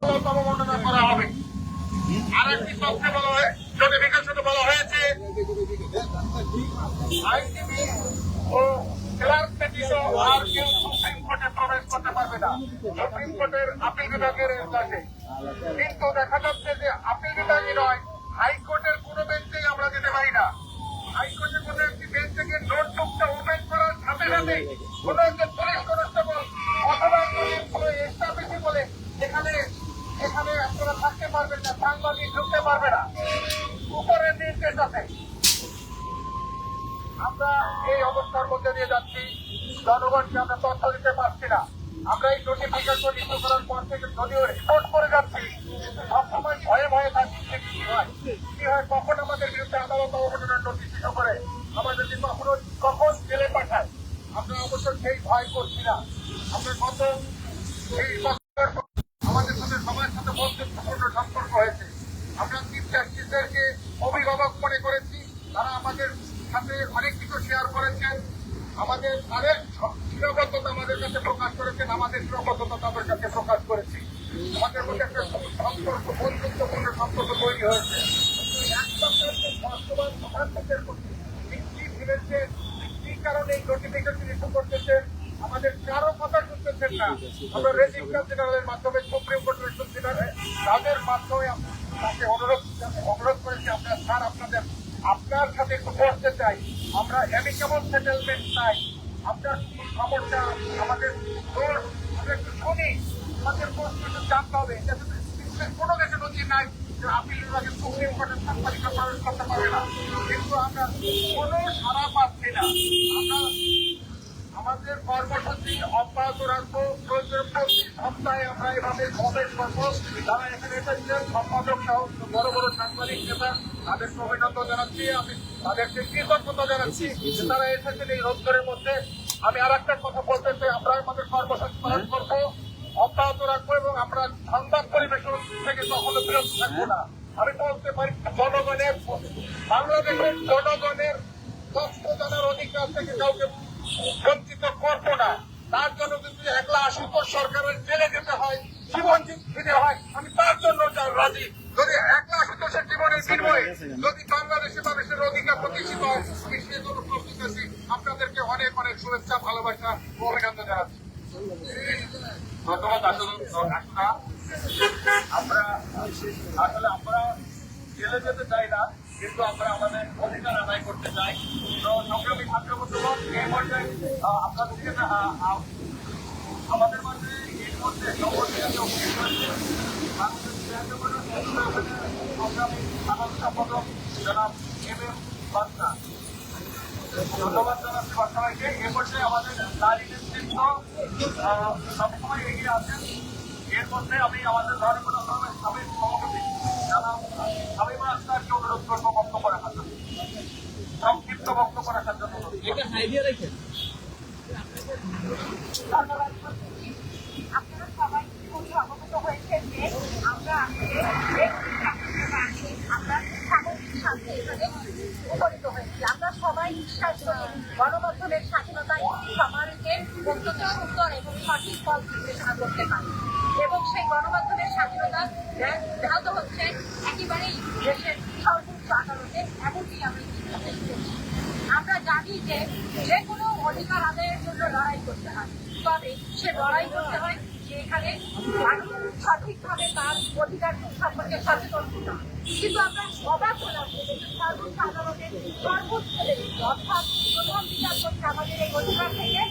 অবমাননা করা হবে। আরেকটি তথ্যে বলা হয়, নোটিফিকেশনে বলা হয়েছে আইনজীবী ও ক্লার্ক ব্যতীত আর কেউ সুপ্রিম কোর্টে প্রবেশ করতে পারবে না, সুপ্রিম কোর্টের আপিল বিভাগের এজলাসে। কিন্তু দেখা যাচ্ছে যে আপিল বিভাগই নয়, হাইকোর্টের কোনো বেঞ্চেই আমরা যেতে পারি না। হাইকোর্টের কোনো একটি বেঞ্চ থেকে নোটবুকটা ওপেন করার সাথে সাথে কোন একজন পুলিশ কনস্টেবল অথবা এসআরপিসি বলে এখানে আপনারা থাকতে পারবেন না, সাংবাদিক ঢুকতে পারবে না, উপরের নির্দেশ আছে। আমরা এই অবস্থার মধ্যে দিয়ে যাচ্ছি, জনগণকে আমরা তথ্য দিতে পারছি না। আমরা এই নোটিফিকেশন ইস্যু করার পর থেকে যদিও রিপোর্ট করে যাচ্ছি, সবসময় ভয়ে ভয়ে থাকছি কি হয়, কখন আমাদের বিরুদ্ধে আদালত অবমাননার নোটিশ ইস্যু করে আমাদেরকে কখন জেলে পাঠায়। আমরা অবশ্য সেই ভয় করছি না। আমরা গত এই আমাদের সাথে সবার সাথে বন্ধুত্বপূর্ণ সম্পর্ক হয়েছে। আমরা চিফ জাস্টিসদেরকে অভিভাবক মনে করেছি, তারা আমাদের সাথে অনেক কিছু শেয়ার করেছেন, তাদের সীমাবদ্ধতা আমাদের কাছে প্রকাশ করেছেন, আমাদের সীমাবদ্ধতা তাদের কাছে প্রকাশ করেছি। আমাদের মধ্যে একটা সম্পর্ক, বন্ধুত্বপূর্ণ সম্পর্ক তৈরি হয়েছে। বর্তমান প্রধানমন্ত্রীর কি ভেবেছেন, কি কারণে এই নোটিফিকেশন ইস্যু করতেছেন, আমাদের কারো কথা শুনতেছেন না। আমরা রেজিস্ট্রার জেনারেলের মাধ্যমে সুপ্রিম কোর্টের তাদের মাধ্যমে তাকে অনুরোধ করেছি, আমরা স্যার আপনার সাথে একটু বসতে চাই, আমরা অ্যামিকেবল সেটেলমেন্ট চাই, আপনার খবরটা আমাদের আমরা একটু শুনি, আমাদের প্রশ্ন একটু জানতে হবে। কোনো দেশে নজির নাই যে আপিল বিভাগে সুপ্রিম কোর্টের সাংবাদিকরা প্রবেশ করতে পারবে না, কিন্তু আমরা কোনো সাড়া পাচ্ছি না। আমরা আমাদের কর্মসূচি অব্যাহত রাখবো, প্রতি সপ্তাহে আমরা এভাবে সমাবেশ করবো। যারা এখানে এসেছিলেন সম্পাদক সহ বড় বড় সাংবাদিক নেতা, তাদেরকে অভিনন্দন জানাচ্ছি, আমি তাদেরকে কৃতজ্ঞতা জানাচ্ছি যে তারা এসেছেন এই রোজগারের মধ্যে। আমি আর একটা কথা বলতে চাই, আমরা আমাদের কর্মসূচি পালন করবো, অব্যাহত রাখবো এবং আমরা সংবাদ পরিবেশন থেকে কখনো বিরত থাকবো না। আমি বলতে পারি জনগণের, বাংলাদেশের জনগণের তথ্য জানার অধিকার থেকে কাউকে বঞ্চিত করবো না। তার জন্য যদি একলা আশুতোষ সরকারের জেলে যেতে হয়, জীবন দিতে হয়, আমি তার জন্য রাজি। যদি একলা আশুতোষের জীবনের বিনিময়ে যদি বাংলাদেশের মানুষের অধিকার প্রতিষ্ঠিত হয়, আমি সেই জন্য প্রস্তুত আছি। আপনাদেরকে অনেক অনেক শুভেচ্ছা, ভালোবাসা ও অভিনন্দন জানাচ্ছি। ধন্যবাদ। আমরা জেলে যেতে চাই না, কিন্তু আমরা আমাদের অধিকার আদায় করতে চাই। তো সংগ্রামী ছাত্র বন্ধুগণ, এই পর্যায়ে আপনাদেরকে আমাদের মাঝে এই মধ্যে সংগ্রামী সাধারণ সম্পাদক জনাব MM বাদশা, ধন্যবাদ জানাচ্ছি সবাইকে। এ পর্যায়ে আমাদের নারী নেতৃত্ব সবসময় এগিয়ে আছেন। এর মধ্যে আমি আমাদের ধর্মীয় সাবেক সভাপতি জনাব হাবিবুল আক্তারকে অনুরোধ করবো বক্তব্য রাখার জন্য, সংক্ষিপ্ত বক্তব্য রাখার জন্য। আপনারা সবাই খুবই অবগত হয়েছেন যে আমরা সামগ্রিক শান্তি এখানে উপনীত হয়েছি। আমরা সবাই বিশ্বাস করি গণমাধ্যমের স্বাধীনতায় সমাজকে অত্যন্ত সুন্দর এবং সঠিক পথ নির্দেশনা করতে পারে, এবং সেই গণমাধ্যমের স্বাধীনতা ব্যাহত হচ্ছে একেবারেই দেশের সর্বোচ্চ আদালতে, এমনকি আমরা বিশ্বাস করছি। আমরা জানি যে যে কোনো অধিকার আদায়ের জন্য লড়াই করতে হয়, তবে সে লড়াই করতে হয় এখানে সঠিকভাবে তার অধিকার সম্পর্কে সচেতন হতে হবে। কিন্তু আমরা অবাক হলাম যে সর্বোচ্চ আদালতের সর্বোচ্চ অর্থাৎ প্রধান বিচারপতি আমাদের এই অধিকার থেকে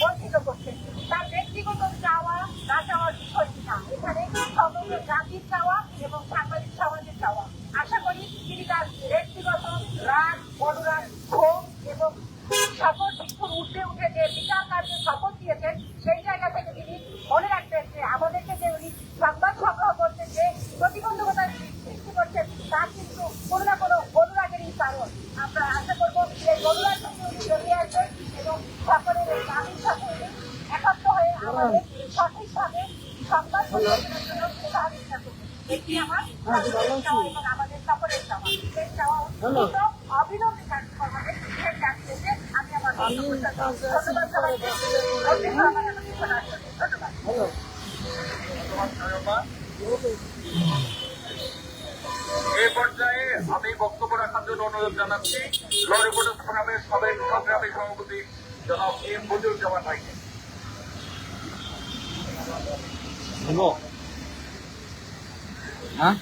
বঞ্চিত করছে। তার ব্যক্তিগত চাওয়া না চাওয়ার বিষয়টি না, এখানে সমগ্র জাতির চাওয়া এবং সাংবাদিক সমাজের চাওয়া। আশা করি তিনি তার ব্যক্তিগত রাগ, অনুরাগ, ক্ষোভ এবং সকল শিক্ষক উঠে যে বিচার কার্যের শপথ দিয়েছেন, সেই জায়গা থেকে তিনি মনে রাখবেন যে আমাদেরকে যে উনি সংবাদ সংগ্রহ করছেন, যে প্রতিবন্ধকতার সৃষ্টি করছেন, তা কিন্তু কোনো না কোনো অনুরাগেরই কারণ। আমরা আশা করবো এই অনুরাগ থেকে উনি বেরিয়ে আসবেন এবং সকলের এই দাবির সাথে একাত্ম হয়ে আমাদের সঠিকভাবে সংবাদ পরিবেশনের জন্য সহযোগিতা করবেন। এটি আমার চাওয়া এবং আমাদের সকলের চাওয়া। সেই চাওয়া অবিলম্বে কার্যক্রম হবে, সেই চাকরিতে আমি আমার ধন্যবাদ সবাইকে। ধন্যবাদ। এই পর্যায়ে আমি বক্তব্য রাখার জন্য অনুরোধ জানাচ্ছি ল রিপোর্টার্স ফোরামের সাবেক সংগ্রামী সভাপতি জনাব এম বদিউজ্জামান ভাইকে। হ্যাঁ